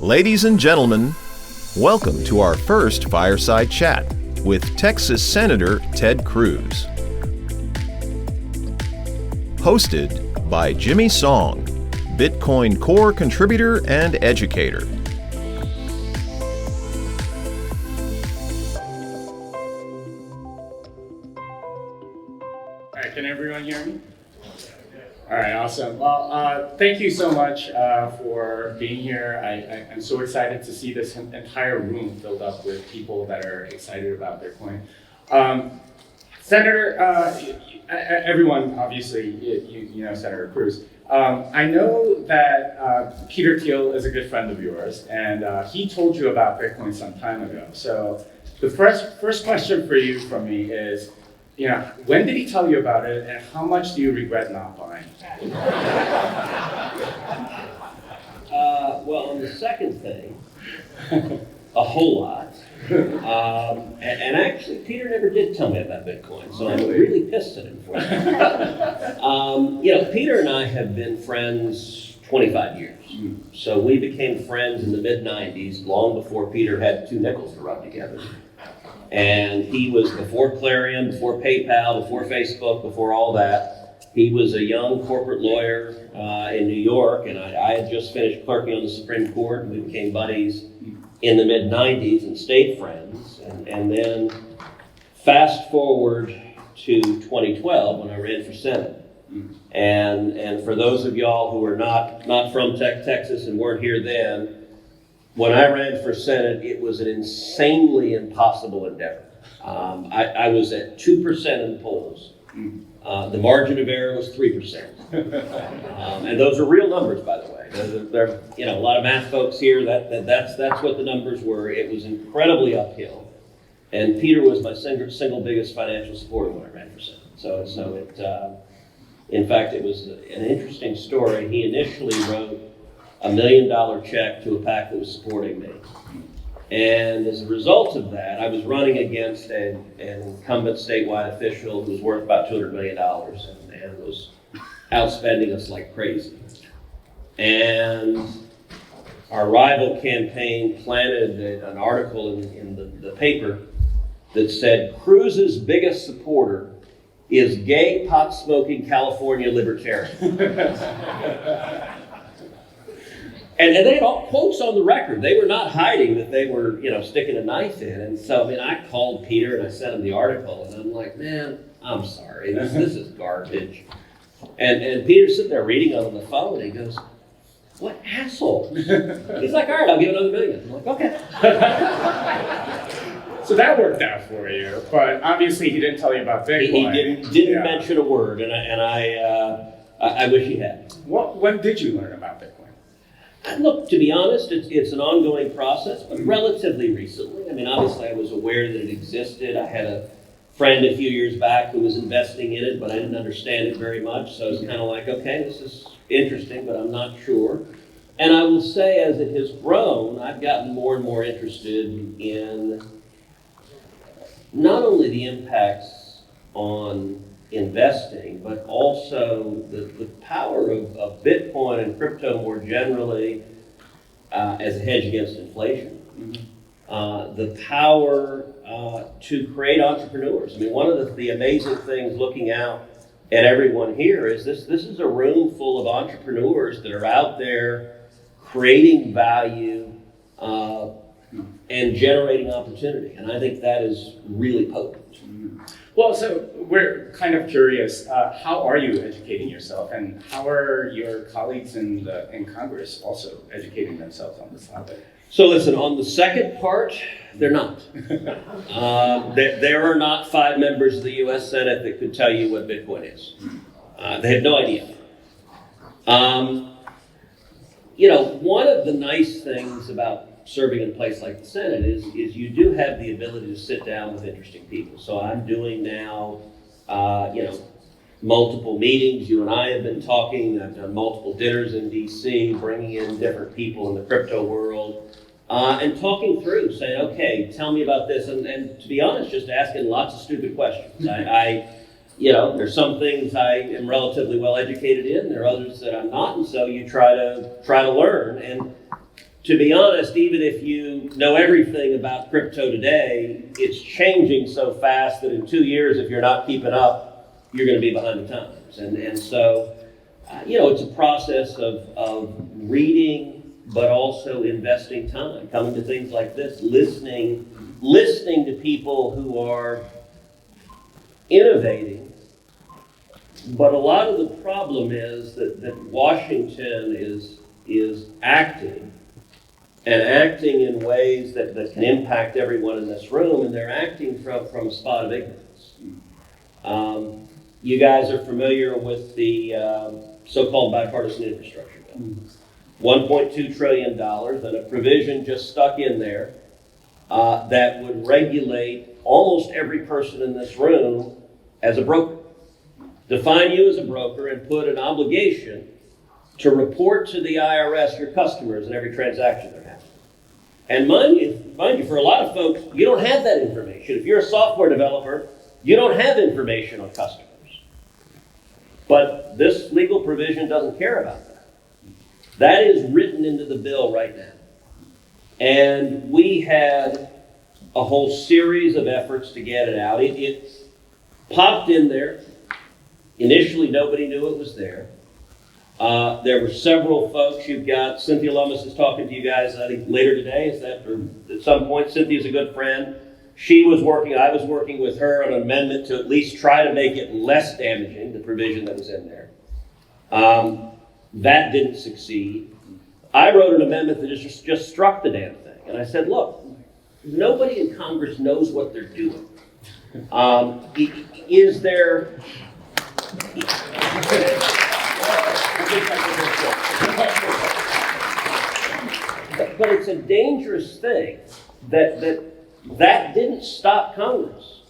Ladies and gentlemen, welcome to our first Fireside Chat with Texas Senator Ted Cruz. Hosted by Jimmy Song, Bitcoin Core contributor and educator. All right, can everyone hear me? All right, awesome. Well, thank you so much for being here. I'm so excited to see this entire room filled up with people that are excited about Bitcoin. Senator, everyone, obviously, you know Senator Cruz. I know that Peter Thiel is a good friend of yours, and he told you about Bitcoin some time ago. So the first question for you from me is, when did he tell you about it, and how much do you regret not buying? Well, on the second thing, a whole lot. And actually, Peter never did tell me about Bitcoin, so I'm really pissed at him for that. Peter and I have been friends 25 years. So we became friends in the mid-90s, long before Peter had two nickels to rub together. And he was before Clarion, before PayPal, before Facebook, before all that. He was a young corporate lawyer in New York, and I had just finished clerking on the Supreme Court, and we became buddies in the mid-90s and stayed friends. And then fast forward to 2012 when I ran for Senate. And for those of y'all who are not from Texas and weren't here then, when I ran for Senate, it was an insanely impossible endeavor. I was at 2% in the polls. The margin of error was 3%. And those are real numbers, by the way. There, a lot of math folks here, that's what the numbers were. It was incredibly uphill. And Peter was my single biggest financial supporter when I ran for Senate. So it, in fact, it was an interesting story. He initially wrote a $1 million check to a PAC that was supporting me. And as a result of that, I was running against an incumbent statewide official who was worth about $200 million and was outspending us like crazy. And our rival campaign planted an article in the paper that said, Cruz's biggest supporter is gay, pot-smoking California libertarian. And they had all quotes on the record. They were not hiding that they were, sticking a knife in. And so, I called Peter and I sent him the article. And I'm like, man, I'm sorry. This is garbage. And Peter's sitting there reading on the phone. And he goes, what asshole? He's like, all right, I'll give another $1 million. I'm like, okay. So that worked out for you. But obviously he didn't tell you about Bitcoin. He didn't mention a word. And I wish he had. When did you learn about Bitcoin? Look, to be honest, it's an ongoing process, but relatively recently. Obviously I was aware that it existed. I had a friend a few years back who was investing in it, but I didn't understand it very much. So I was kind of like, okay, this is interesting, but I'm not sure. And I will say, as it has grown, I've gotten more and more interested in not only the impacts on investing, but also the power of Bitcoin and crypto more generally as a hedge against inflation. The power to create entrepreneurs. One of the amazing things looking out at everyone here is this is a room full of entrepreneurs that are out there creating value and generating opportunity. And I think that is really potent. Well, so we're kind of curious, how are you educating yourself, and how are your colleagues in Congress also educating themselves on this topic? So listen, on the second part, they're not. There are not 5 members of the U.S. Senate that could tell you what Bitcoin is. They have no idea. One of the nice things about serving in a place like the Senate is you do have the ability to sit down with interesting people. So I'm doing now, multiple meetings. You and I have been talking. I've done multiple dinners in D.C., bringing in different people in the crypto world, and talking through, saying, okay, tell me about this. And to be honest, just asking lots of stupid questions. There's some things I am relatively well educated in. There are others that I'm not. And so you try to learn. And to be honest, even if you know everything about crypto today, it's changing so fast that in 2 years, if you're not keeping up, you're going to be behind the times. And so, it's a process of reading, but also investing time, coming to things like this, listening to people who are innovating. But a lot of the problem is that Washington is acting in ways that can impact everyone in this room, and they're acting from a spot of ignorance. You guys are familiar with the so-called bipartisan infrastructure bill. $1.2 trillion, and a provision just stuck in there that would regulate almost every person in this room as a broker. Define you as a broker and put an obligation to report to the IRS your customers in every transaction they're having. And mind you, for a lot of folks, you don't have that information. If you're a software developer, you don't have information on customers. But this legal provision doesn't care about that. That is written into the bill right now. And we had a whole series of efforts to get it out. It popped in there. Initially, nobody knew it was there. There were several folks. You've got Cynthia Lummis is talking to you guys, I think, later today. Is that, or at some point? Cynthia's a good friend. I was working with her on an amendment to at least try to make it less damaging, the provision that was in there. That didn't succeed. I wrote an amendment that just struck the damn thing. And I said, look, nobody in Congress knows what they're doing. Is there... But it's a dangerous thing that didn't stop Congress.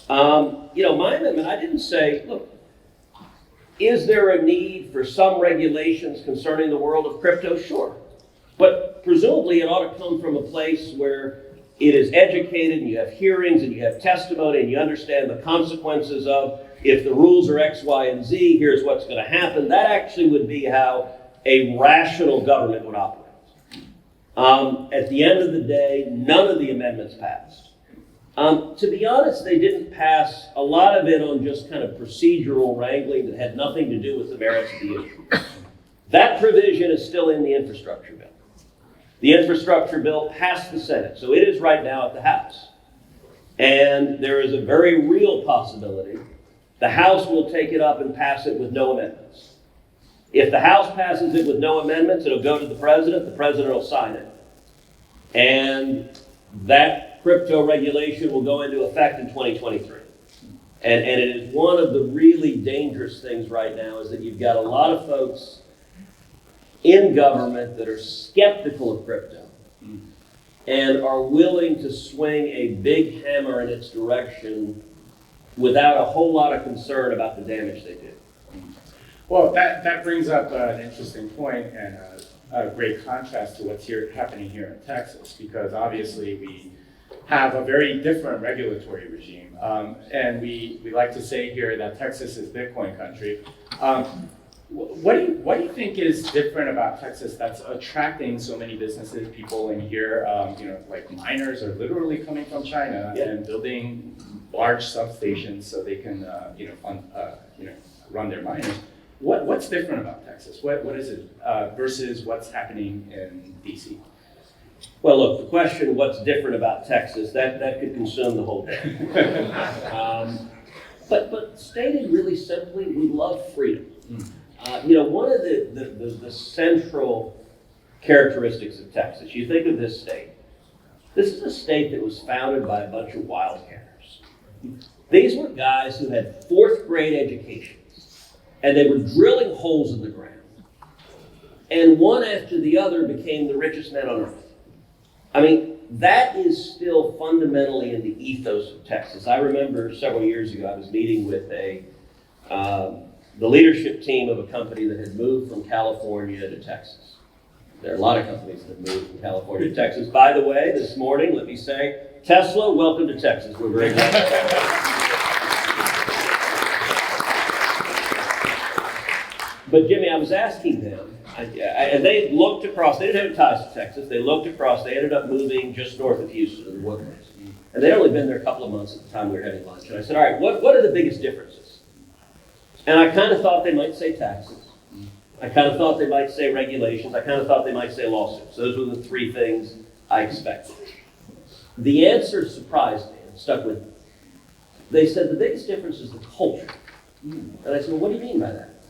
My amendment, I didn't say, look, is there a need for some regulations concerning the world of crypto? Sure. But presumably it ought to come from a place where it is educated and you have hearings and you have testimony and you understand the consequences of if the rules are X, Y, and Z, here's what's going to happen. That actually would be how a rational government would operate. At the end of the day, none of the amendments passed. To be honest, they didn't pass a lot of it on just kind of procedural wrangling that had nothing to do with the merits of the issue. That provision is still in the infrastructure bill. The infrastructure bill passed the Senate, so it is right now at the House. And there is a very real possibility the House will take it up and pass it with no amendments. If the House passes it with no amendments, it'll go to the President will sign it. And that crypto regulation will go into effect in 2023. And it is one of the really dangerous things right now is that you've got a lot of folks in government that are skeptical of crypto and are willing to swing a big hammer in its direction without a whole lot of concern about the damage they do. Well, that brings up an interesting point and a great contrast to what's happening here in Texas, because obviously we have a very different regulatory regime. And we like to say here that Texas is Bitcoin country. What do you think is different about Texas that's attracting so many businesses, people in here? Like miners are literally coming from China and building large substations so they can run their miners. What's different about Texas? What is it versus what's happening in DC? Well, look, the question, what's different about Texas, that could consume the whole day. But stated really simply, we love freedom. One of the central characteristics of Texas, you think of this state. This is a state that was founded by a bunch of wildcatters. These were guys who had fourth grade educations, and they were drilling holes in the ground. And one after the other became the richest men on earth. I mean, that is still fundamentally in the ethos of Texas. I remember several years ago, I was meeting with the leadership team of a company that had moved from California to Texas. There are a lot of companies that moved from California to Texas. By the way, this morning, let me say, Tesla, welcome to Texas. We're very glad. But Jimmy, I was asking them, And they looked across, they didn't have ties to Texas, they looked across, they ended up moving just north of Houston to the Woodlands. And they'd only been there a couple of months at the time we were having lunch. And I said, all right, what are the biggest differences? And I kind of thought they might say taxes. I kind of thought they might say regulations. I kind of thought they might say lawsuits. Those were the three things I expected. The answer surprised me and stuck with me. They said the biggest difference is the culture. And I said, well, what do you mean by that?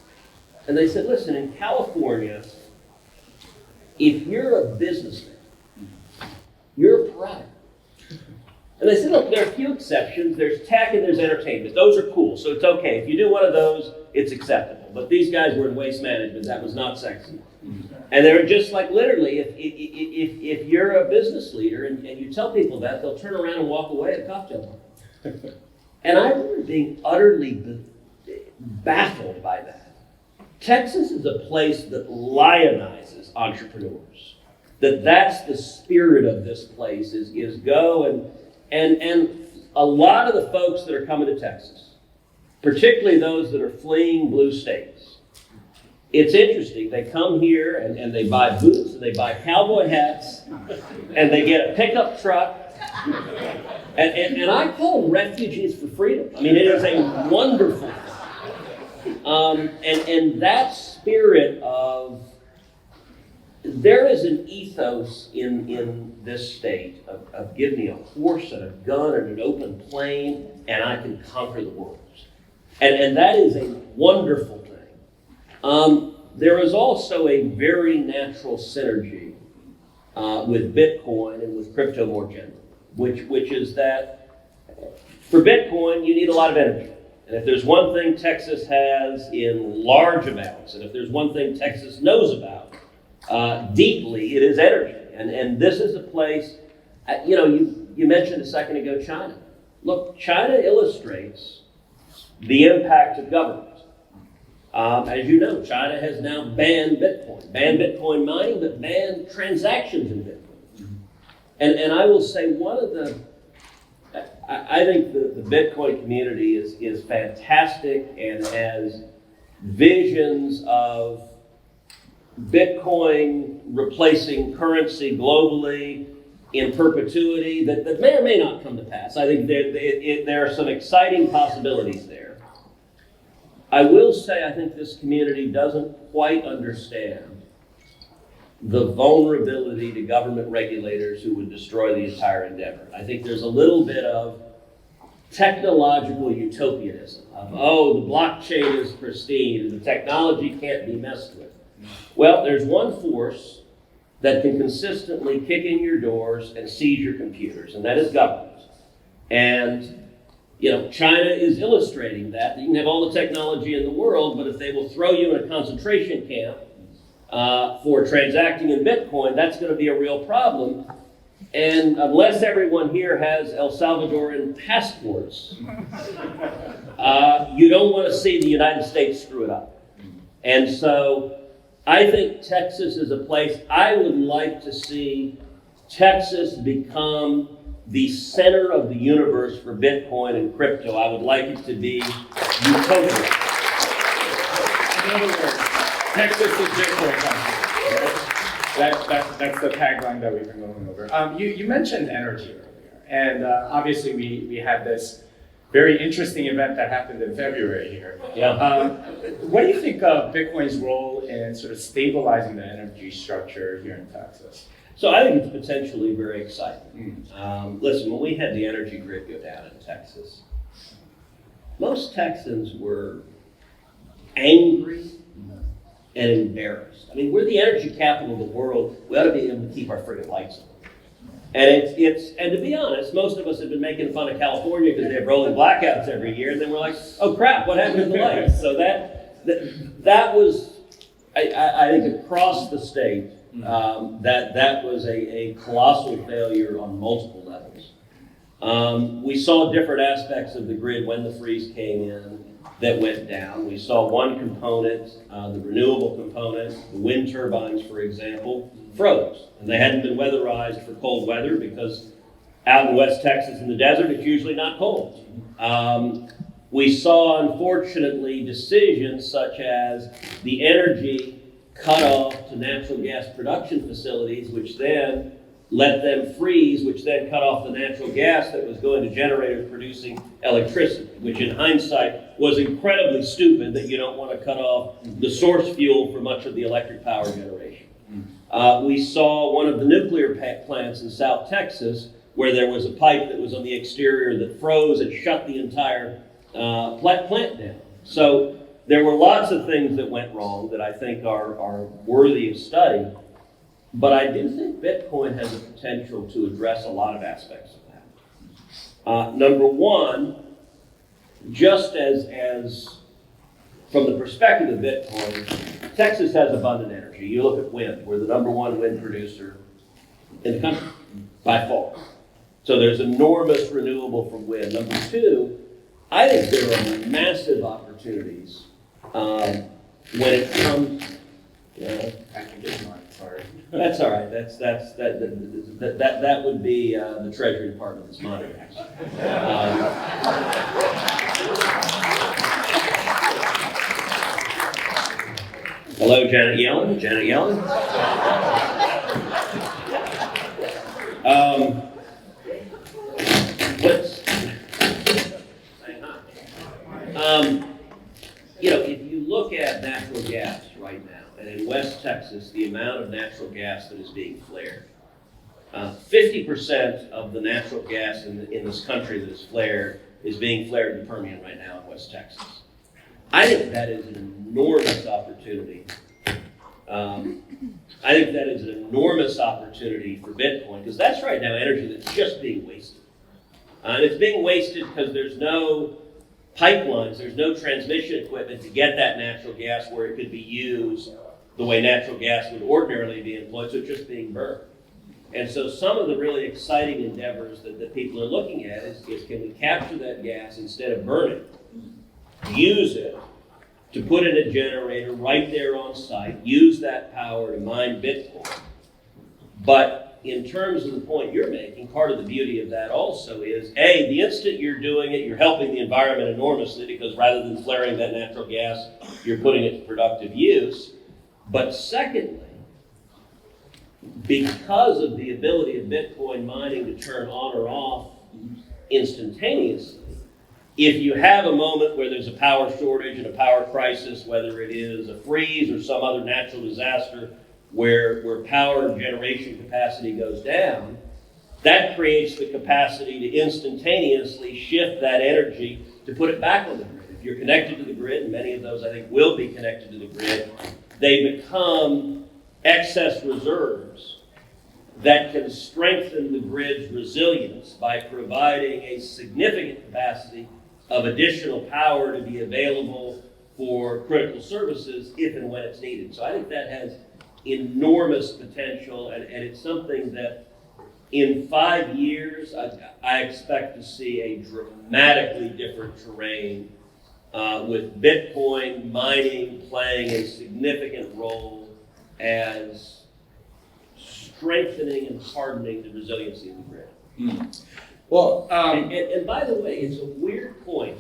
And they said, listen, in California, if you're a businessman, you're a pariah. And they said, look, there are a few exceptions. There's tech and there's entertainment. Those are cool, so it's okay. If you do one of those, it's acceptable. But these guys were in waste management. That was not sexy. And they're just like, literally, if you're a business leader and you tell people that, they'll turn around and walk away at a cocktail party. And I remember being utterly baffled by that. Texas is a place that lionizes entrepreneurs. That's the spirit of this place is go and a lot of the folks that are coming to Texas, particularly those that are fleeing blue states, it's interesting. They come here and they buy boots and they buy cowboy hats and they get a pickup truck. And I call them refugees for freedom. I mean, it is a wonderful thing. And that spirit of, there is an ethos in this state of give me a horse and a gun and an open plain and I can conquer the world. And that is a wonderful thing. There is also a very natural synergy with Bitcoin and with crypto more generally, which is that for Bitcoin, you need a lot of energy. And if there's one thing Texas has in large amounts, and if there's one thing Texas knows about deeply, it is energy. And this is a place, you mentioned a second ago China. Look, China illustrates the impact of government. As you know, China has now banned Bitcoin mining, but banned transactions in Bitcoin. And I will say I think the Bitcoin community is fantastic and has visions of Bitcoin replacing currency globally in perpetuity that may or may not come to pass. I think there are some exciting possibilities there. I will say I think this community doesn't quite understand the vulnerability to government regulators who would destroy the entire endeavor. I think there's a little bit of technological utopianism of, the blockchain is pristine and the technology can't be messed with. Well, there's one force that can consistently kick in your doors and seize your computers, and that is government. And China is illustrating that. You can have all the technology in the world, but if they will throw you in a concentration camp for transacting in Bitcoin, that's going to be a real problem. And unless everyone here has El Salvadoran passports, you don't want to see the United States screw it up. And so I think Texas is a place I would like to see Texas become the center of the universe for Bitcoin and crypto. I would like it to be utopia. In other words, Texas is Bitcoin country. That's the tagline that we've been going over. You mentioned energy earlier, and obviously we had this very interesting event that happened in February here. Yeah. What do you think of Bitcoin's role in sort of stabilizing the energy structure here in Texas? So I think it's potentially very exciting. Listen, when we had the energy grid go down in Texas, most Texans were angry and embarrassed. I mean, we're the energy capital of the world. We ought to be able to keep our friggin' lights on. And and to be honest, most of us have been making fun of California because they have rolling blackouts every year, and then we're like, oh crap, what happened to the lights? So that was, I think across the state, that was a colossal failure on multiple levels. We saw different aspects of the grid when the freeze came in that went down. We saw one component, the renewable component, the wind turbines, for example, froze. And they hadn't been weatherized for cold weather because out in West Texas in the desert, it's usually not cold. We saw, unfortunately, decisions such as the energy cutoff to natural gas production facilities, which then let them freeze, which then cut off the natural gas that was going to generators producing electricity, which in hindsight was incredibly stupid that you don't want to cut off the source fuel for much of the electric power generation. We saw one of the nuclear plants in South Texas where there was a pipe that was on the exterior that froze and shut the entire plant down. So there were lots of things that went wrong that I think are worthy of study, but I do think Bitcoin has the potential to address a lot of aspects of that. Number one, just as from the perspective of Bitcoin, Texas has abundant energy. You look at wind, we're the number one wind producer in the country, by far. So there's enormous renewable from wind. Number two, I think there are massive opportunities when it comes. I can get mine. Sorry. That's all right. That would be the Treasury Department that's monitoring. Hello, Janet Yellen. Janet Yellen. If you look at natural gas right now, and in West Texas, the amount of natural gas that is being flared, 50% of the natural gas in this country that is flared is being flared in the Permian right now in West Texas. I think that is an enormous opportunity. I think that is an enormous opportunity for Bitcoin, because that's right now energy that's just being wasted. And it's being wasted because there's no pipelines, there's no transmission equipment to get that natural gas where it could be used the way natural gas would ordinarily be employed, so it's just being burned. And so some of the really exciting endeavors that people are looking at is can we capture that gas instead of burning it, use it to put in a generator right there on site, use that power to mine Bitcoin. But in terms of the point you're making, part of the beauty of that also is, A, the instant you're doing it, you're helping the environment enormously, because rather than flaring that natural gas, you're putting it to productive use. But secondly, because of the ability of Bitcoin mining to turn on or off instantaneously, if you have a moment where there's a power shortage and a power crisis, whether it is a freeze or some other natural disaster where power generation capacity goes down, that creates the capacity to instantaneously shift that energy to put it back on the grid. If you're connected to the grid, and many of those I think will be connected to the grid, they become excess reserves that can strengthen the grid's resilience by providing a significant capacity of additional power to be available for critical services if and when it's needed. So I think that has enormous potential, and it's something that in 5 years I expect to see a dramatically different terrain with Bitcoin mining playing a significant role as strengthening and hardening the resiliency of the grid. Mm. Well, and by the way, it's a weird point.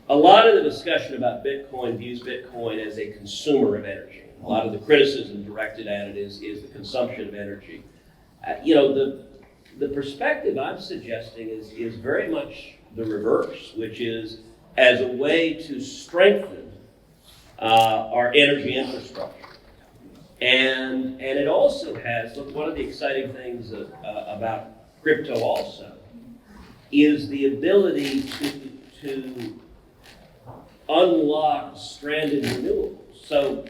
A lot of the discussion about Bitcoin views Bitcoin as a consumer of energy. A lot of the criticism directed at it is the consumption of energy. The perspective I'm suggesting is very much the reverse, which is as a way to strengthen our energy infrastructure. And it also has, look, one of the exciting things about crypto also is the ability to unlock stranded renewables. So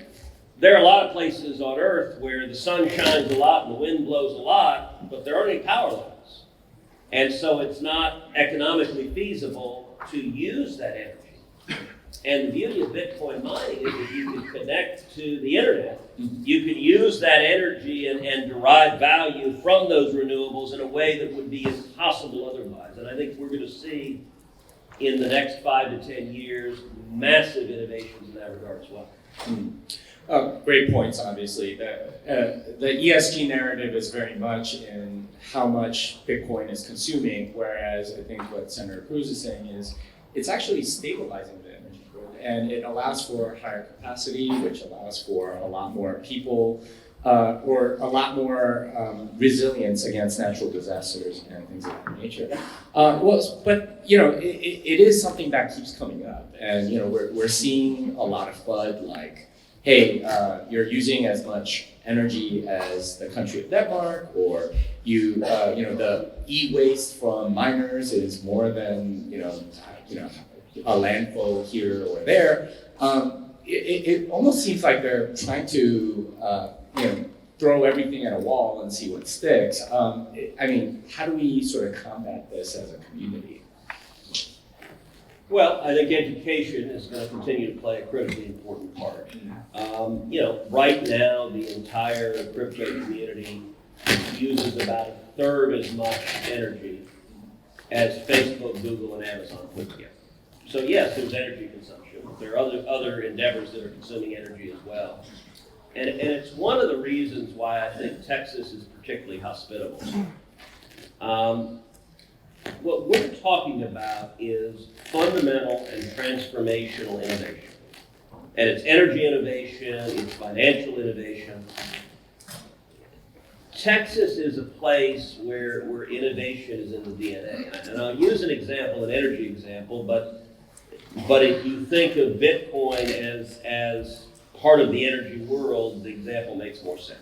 there are a lot of places on Earth where the sun shines a lot and the wind blows a lot, but there aren't any power lines. And so it's not economically feasible to use that energy. And the beauty of Bitcoin mining is that you can connect to the internet. You can use that energy and derive value from those renewables in a way that would be impossible otherwise. And I think we're going to see in the next 5 to 10 years massive innovations in that regard as well. Great points, obviously. The ESG narrative is very much in how much Bitcoin is consuming, whereas I think what Senator Cruz is saying is it's actually stabilizing the energy grid. and it allows for higher capacity, which allows for a lot more people, or a lot more resilience against natural disasters and things of that nature. But it is something that keeps coming up, and we're seeing a lot of FUD like, hey, you're using as much energy as the country of Denmark, or the e-waste from miners is more than a landfill here or there. It almost seems like they're trying to throw everything at a wall and see what sticks. How do we sort of combat this as a community? Well, I think education is going to continue to play a critically important part. Right now, the entire crypto community uses about a third as much energy as Facebook, Google, and Amazon put together. So yes, there's energy consumption. There are other endeavors that are consuming energy as well. And it's one of the reasons why I think Texas is particularly hospitable. What we're talking about is fundamental and transformational innovation. And it's energy innovation, it's financial innovation. Texas is a place where innovation is in the DNA. And I'll use an example, an energy example, but if you think of Bitcoin as part of the energy world, the example makes more sense.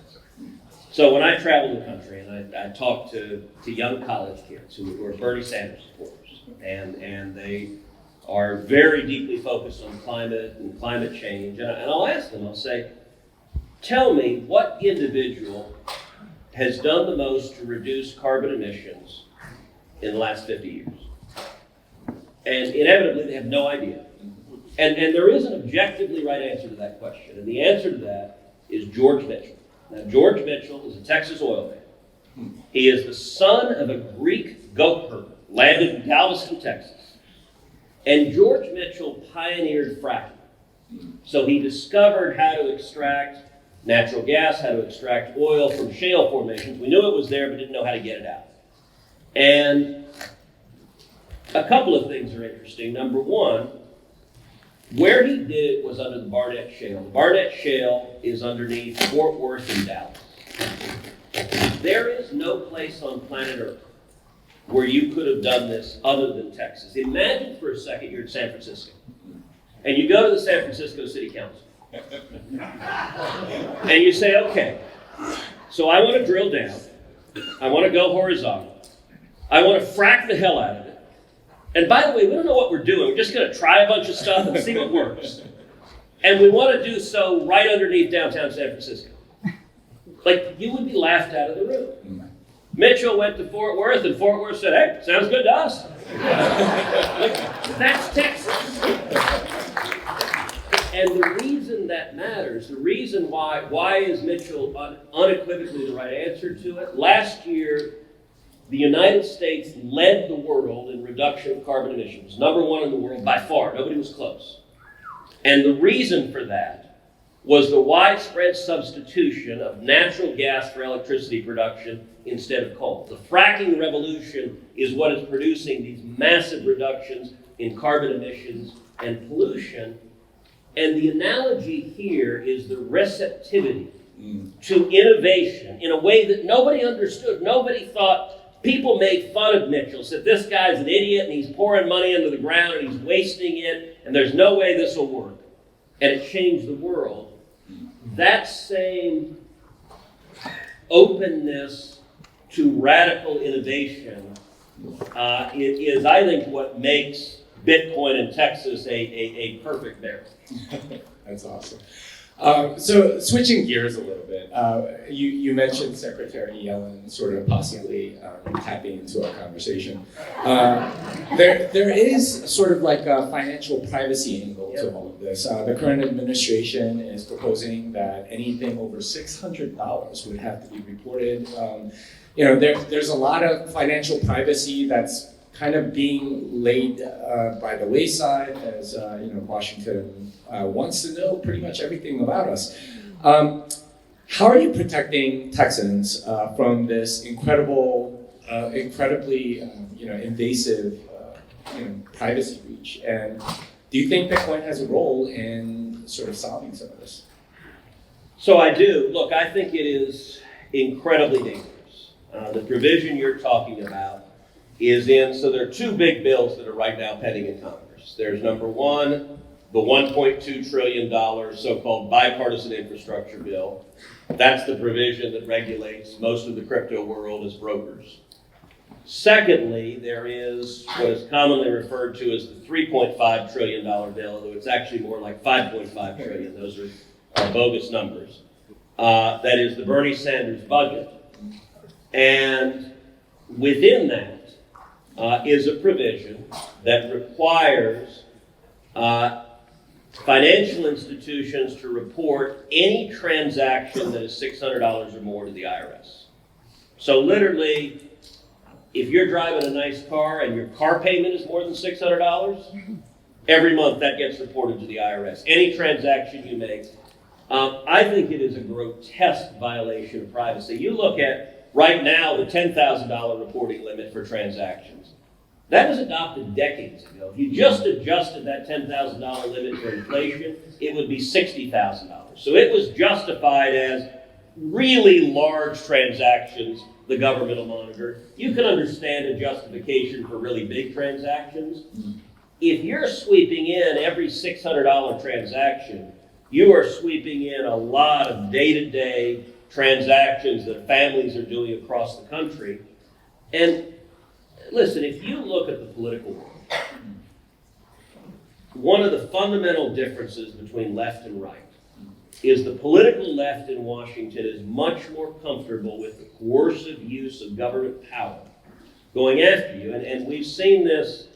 So when I travel the country and I talk to young college kids who are Bernie Sanders supporters, and they are very deeply focused on climate and climate change, and I'll ask them, I'll say, tell me what individual has done the most to reduce carbon emissions in the last 50 years? And inevitably, they have no idea. And there is an objectively right answer to that question. And the answer to that is George Mitchell. Now, George Mitchell is a Texas oil man. He is the son of a Greek goat herder, landed in Galveston, Texas. And George Mitchell pioneered fracking. So he discovered how to extract natural gas, how to extract oil from shale formations. We knew it was there, but didn't know how to get it out. And a couple of things are interesting. Number one, where he did it was under the Barnett Shale. The Barnett Shale is underneath Fort Worth and Dallas. There is no place on planet Earth where you could have done this other than Texas. Imagine for a second you're in San Francisco, and you go to the San Francisco City Council, and you say, okay, so I want to drill down, I want to go horizontal, I want to frack the hell out of it. And by the way, we don't know what we're doing. We're just going to try a bunch of stuff and see what works. And we want to do so right underneath downtown San Francisco. Like, you would be laughed out of the room. Mitchell went to Fort Worth, and Fort Worth said, hey, sounds good to us. Like, that's Texas. And the reason that matters, the reason why is Mitchell unequivocally the right answer to it? Last year, the United States led the world in reduction of carbon emissions. Number one in the world by far. Nobody was close. And the reason for that was the widespread substitution of natural gas for electricity production instead of coal. The fracking revolution is what is producing these massive reductions in carbon emissions and pollution. And the analogy here is the receptivity to innovation in a way that nobody understood. Nobody thought. People made fun of Mitchell, said this guy's an idiot and he's pouring money into the ground and he's wasting it and there's no way this will work. And it changed the world. That same openness to radical innovation is, I think, what makes Bitcoin in Texas a perfect marriage. That's awesome. So switching gears a little bit, you mentioned Secretary Yellen sort of possibly tapping into our conversation. There is sort of like a financial privacy angle to all of this. The current administration is proposing that anything over $600 would have to be reported. There's a lot of financial privacy that's kind of being laid by the wayside as Washington wants to know pretty much everything about us. How are you protecting Texans from this incredibly invasive privacy breach? And Do you think Bitcoin has a role in sort of solving some of this? So I do. Look, I think it is incredibly dangerous. The provision you're talking about is so there are two big bills that are right now pending in Congress. There's number one, the $1.2 trillion so-called bipartisan infrastructure bill. That's the provision that regulates most of the crypto world as brokers. Secondly, there is what is commonly referred to as the $3.5 trillion bill, although it's actually more like $5.5 trillion. Those are bogus numbers. That is the Bernie Sanders budget. And within that is a provision that requires financial institutions to report any transaction that is $600 or more to the IRS. So literally, if you're driving a nice car and your car payment is more than $600, every month that gets reported to the IRS. Any transaction you make. I think it is a grotesque violation of privacy. You look at, right now, the $10,000 reporting limit for transactions. That was adopted decades ago. If you just adjusted that $10,000 limit for inflation, it would be $60,000. So it was justified as really large transactions the government will monitor. You can understand a justification for really big transactions. If you're sweeping in every $600 transaction, you are sweeping in a lot of day-to-day transactions that families are doing across the country. And listen, if you look at the political world, one of the fundamental differences between left and right is the political left in Washington is much more comfortable with the coercive use of government power going after you. And we've seen this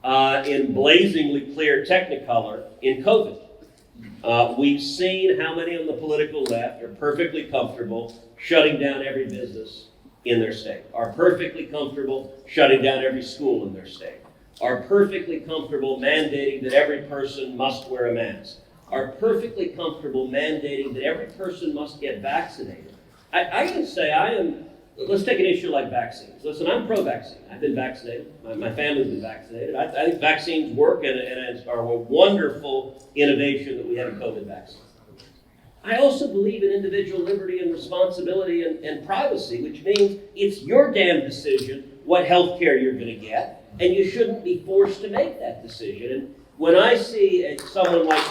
in blazingly clear technicolor in COVID. We've seen how many on the political left are perfectly comfortable shutting down every business in their state, are perfectly comfortable shutting down every school in their state, are perfectly comfortable mandating that every person must wear a mask, are perfectly comfortable mandating that every person must get vaccinated. I can say let's take an issue like vaccines. Listen, I'm pro-vaccine. I've been vaccinated. My family's been vaccinated. I think vaccines work and are a wonderful innovation that we have in COVID vaccines. I also believe in individual liberty and responsibility and privacy, which means it's your damn decision what health care you're going to get, and you shouldn't be forced to make that decision. And when I see someone like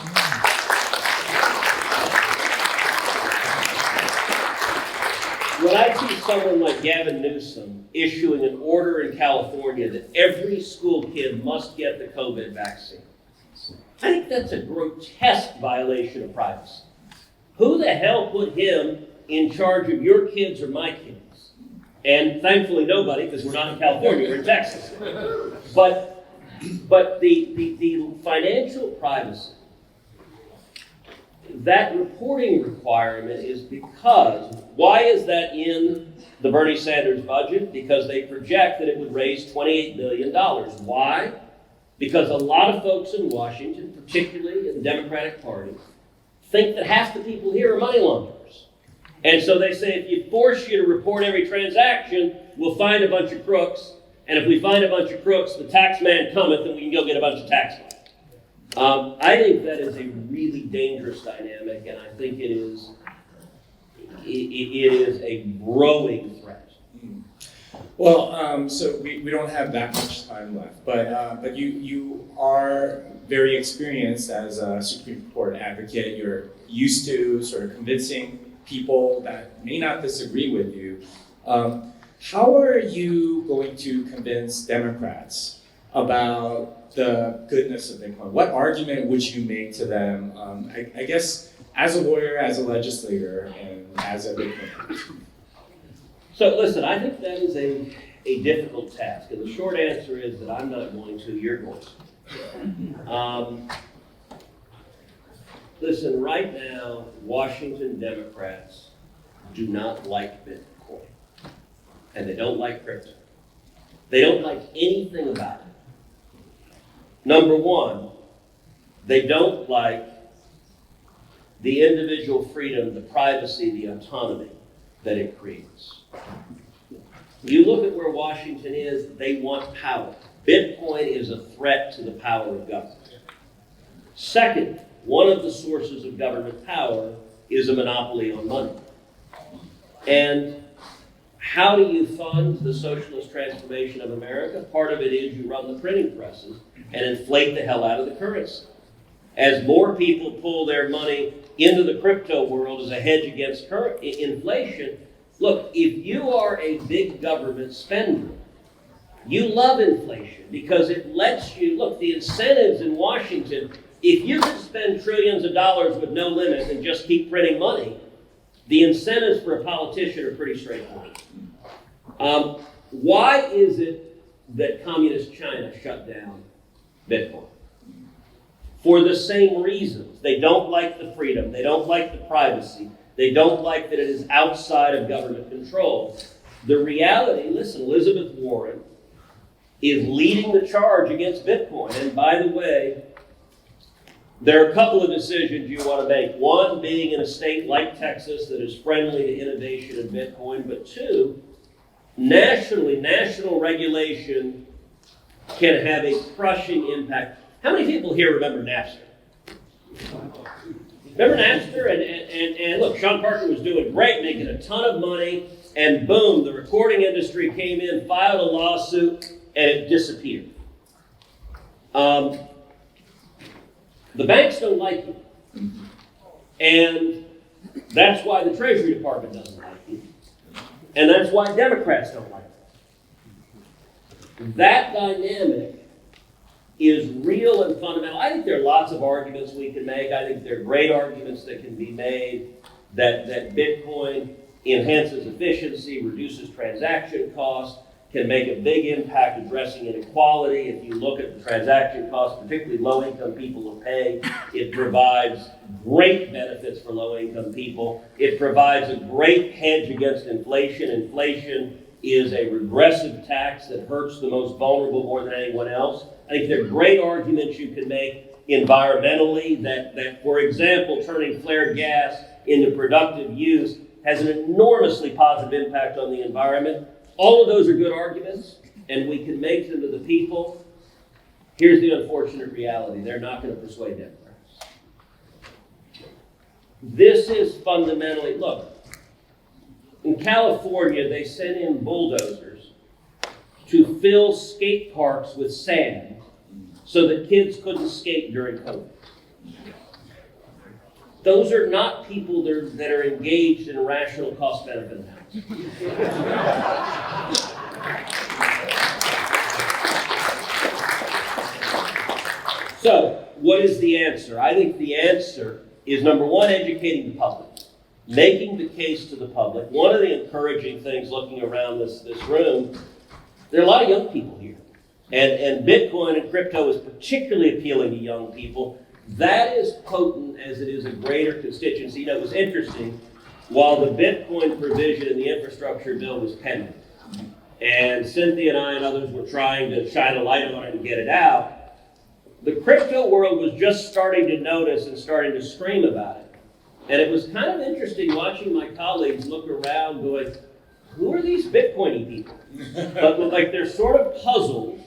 Gavin Newsom issuing an order in California that every school kid must get the COVID vaccine, I think that's a grotesque violation of privacy. Who the hell put him in charge of your kids or my kids? And thankfully nobody, because we're not in California, we're in Texas. But the financial privacy, that reporting requirement is because, why is that in the Bernie Sanders budget? Because they project that it would raise $28 billion. Why? Because a lot of folks in Washington, particularly in the Democratic Party, think that half the people here are money launderers. And so they say, if you force you to report every transaction, we'll find a bunch of crooks. And if we find a bunch of crooks, the tax man cometh and we can go get a bunch of tax money. I think that is a really dangerous dynamic, and I think it is a growing threat. Well, so we don't have that much time left, but you are very experienced as a Supreme Court advocate. You're used to sort of convincing people that may not disagree with you. How are you going to convince Democrats about the goodness of Bitcoin? What argument would you make to them? I guess as a lawyer, as a legislator, and as a Bitcoin. So listen, I think that is a difficult task, and the short answer is that I'm not going to, you're going to. Listen, right now, Washington Democrats do not like Bitcoin, and they don't like crypto. They don't like anything about it. Number one, they don't like the individual freedom, the privacy, the autonomy that it creates. You look at where Washington is, they want power. Bitcoin is a threat to the power of government. Second, one of the sources of government power is a monopoly on money. And how do you fund the socialist transformation of America? Part of it is you run the printing presses and inflate the hell out of the currency. As more people pull their money into the crypto world as a hedge against inflation, look, if you are a big government spender, you love inflation because it lets you, look, the incentives in Washington, if you can spend trillions of dollars with no limit and just keep printing money, the incentives for a politician are pretty straightforward. Why is it that communist China shut down Bitcoin? For the same reasons. They don't like the freedom. They don't like the privacy. They don't like that it is outside of government control. The reality, listen, Elizabeth Warren is leading the charge against Bitcoin. And by the way, there are a couple of decisions you want to make. One, being in a state like Texas that is friendly to innovation in Bitcoin. But two, nationally, national regulation can have a crushing impact. How many people here remember Napster? Remember Napster? And look, Sean Parker was doing great, making a ton of money, and boom, the recording industry came in, filed a lawsuit, and it disappeared. The banks don't like it. And that's why the Treasury Department doesn't like it. And that's why Democrats don't like it. That dynamic is real and fundamental. I think there are lots of arguments we can make. I think there are great arguments that can be made that Bitcoin enhances efficiency, reduces transaction costs, can make a big impact addressing inequality. If you look at the transaction costs, particularly low-income people will pay, it provides great benefits for low-income people. It provides a great hedge against inflation. Inflation is a regressive tax that hurts the most vulnerable more than anyone else. I think there are great arguments you can make environmentally that, for example, turning flared gas into productive use has an enormously positive impact on the environment. All of those are good arguments, and we can make them to the people. Here's the unfortunate reality. They're not going to persuade Democrats. This is fundamentally, look, in California, they sent in bulldozers to fill skate parks with sand so that kids couldn't skate during COVID. Those are not people that are engaged in rational cost-benefit analysis. So, what is the answer? I think the answer is, number one, educating the public, making the case to the public. One of the encouraging things looking around this room, there are a lot of young people here. And Bitcoin and crypto is particularly appealing to young people. That is potent as it is a greater constituency. You know, it was interesting. While the Bitcoin provision in the infrastructure bill was pending, and Cynthia and I and others were trying to shine a light on it and get it out, the crypto world was just starting to notice and starting to scream about it. And it was kind of interesting watching my colleagues look around going, who are these Bitcoin-y people? But like they're sort of puzzled.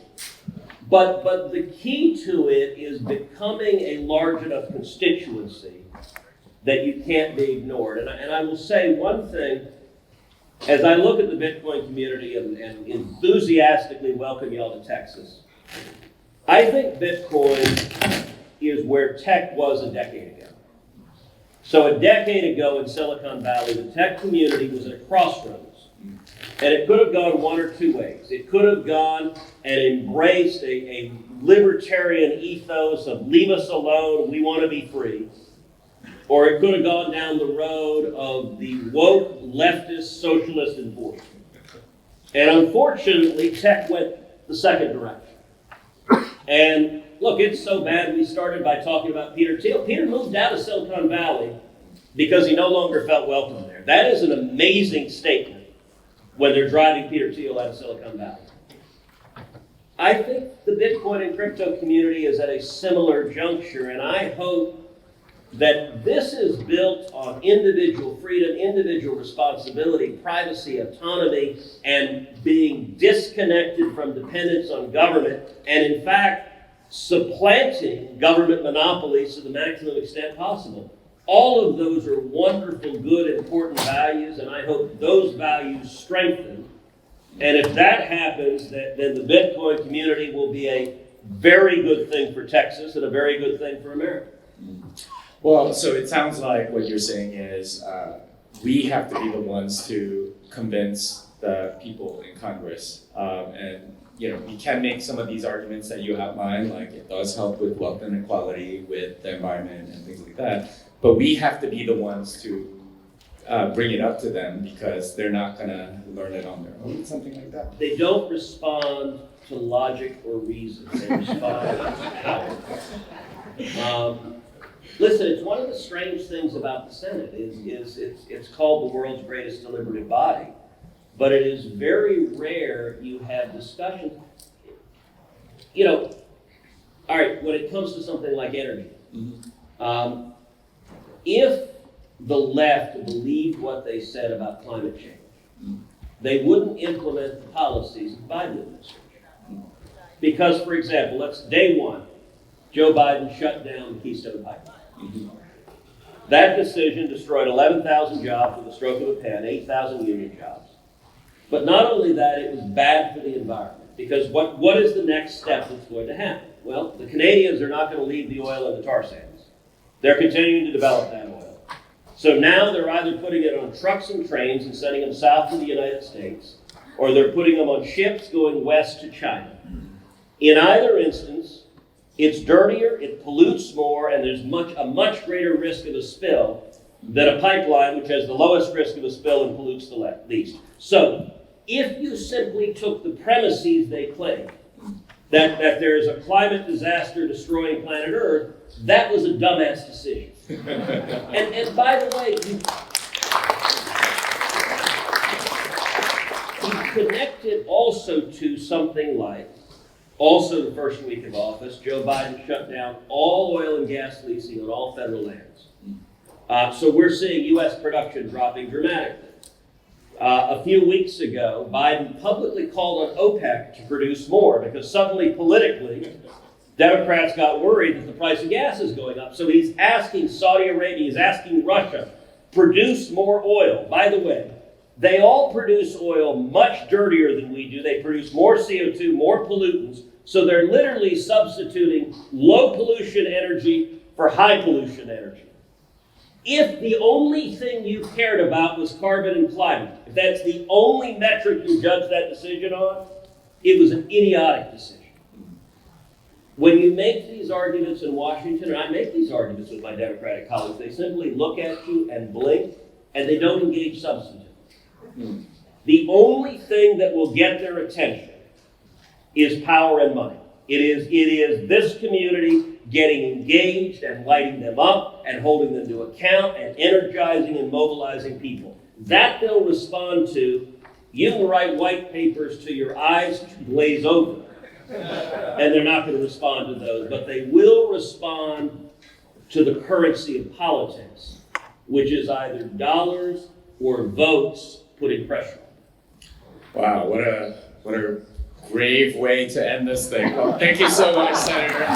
But the key to it is becoming a large enough constituency that you can't be ignored. And I will say one thing, as I look at the Bitcoin community and enthusiastically welcome y'all to Texas, I think Bitcoin is where tech was a decade ago. So a decade ago in Silicon Valley, the tech community was at a crossroads. And it could have gone one or two ways. It could have gone and embraced a libertarian ethos of leave us alone, we want to be free. Or it could have gone down the road of the woke, leftist, socialist enforcement. And unfortunately, tech went the second direction. And look, it's so bad we started by talking about Peter Thiel. Peter moved out of Silicon Valley because he no longer felt welcome there. That is an amazing statement when they're driving Peter Thiel out of Silicon Valley. I think the Bitcoin and crypto community is at a similar juncture, and I hope that this is built on individual freedom, individual responsibility, privacy, autonomy, and being disconnected from dependence on government. And in fact, supplanting government monopolies to the maximum extent possible. All of those are wonderful, good, important values, and I hope those values strengthen. And if that happens, then the Bitcoin community will be a very good thing for Texas and a very good thing for America. Well, so it sounds like what you're saying is we have to be the ones to convince the people in Congress. And we can make some of these arguments that you outlined, like it does help with wealth inequality, with the environment and things like that. But we have to be the ones to bring it up to them because they're not going to learn it on their own, something like that. They don't respond to logic or reason. They respond to power. Listen, it's one of the strange things about the Senate is it's called the world's greatest deliberative body, but it is very rare you have discussions. All right, when it comes to something like energy, if the left believed what they said about climate change, they wouldn't implement the policies of the Biden administration. Because, for example, day one, Joe Biden shut down the Keystone Pipeline. That decision destroyed 11,000 jobs with a stroke of a pen, 8,000 union jobs. But not only that, it was bad for the environment. Because what is the next step that's going to happen? Well, the Canadians are not going to leave the oil and the tar sands. They're continuing to develop that oil. So now they're either putting it on trucks and trains and sending them south to the United States, or they're putting them on ships going west to China. In either instance, it's dirtier, it pollutes more, and there's a much greater risk of a spill than a pipeline, which has the lowest risk of a spill and pollutes the least. So, if you simply took the premises they claim, that there is a climate disaster destroying planet Earth, that was a dumbass decision. And by the way, you connect it also to something like, also the first week of office, Joe Biden shut down all oil and gas leasing on all federal lands. So we're seeing U.S. production dropping dramatically. A few weeks ago, Biden publicly called on OPEC to produce more because suddenly, politically, Democrats got worried that the price of gas is going up. So he's asking Saudi Arabia, he's asking Russia, produce more oil. By the way, they all produce oil much dirtier than we do. They produce more CO2, more pollutants. So they're literally substituting low pollution energy for high pollution energy. If the only thing you cared about was carbon and climate, if that's the only metric you judged that decision on, it was an idiotic decision. When you make these arguments in Washington, and I make these arguments with my Democratic colleagues, they simply look at you and blink, and they don't engage substantively. The only thing that will get their attention is power and money. It is this community getting engaged and lighting them up and holding them to account and energizing and mobilizing people. That they'll respond to. You can write white papers till your eyes glaze over, and they're not going to respond to those, but they will respond to the currency of politics, which is either dollars or votes putting pressure on. Wow, what a grave way to end this thing. Well, thank you so much, Senator.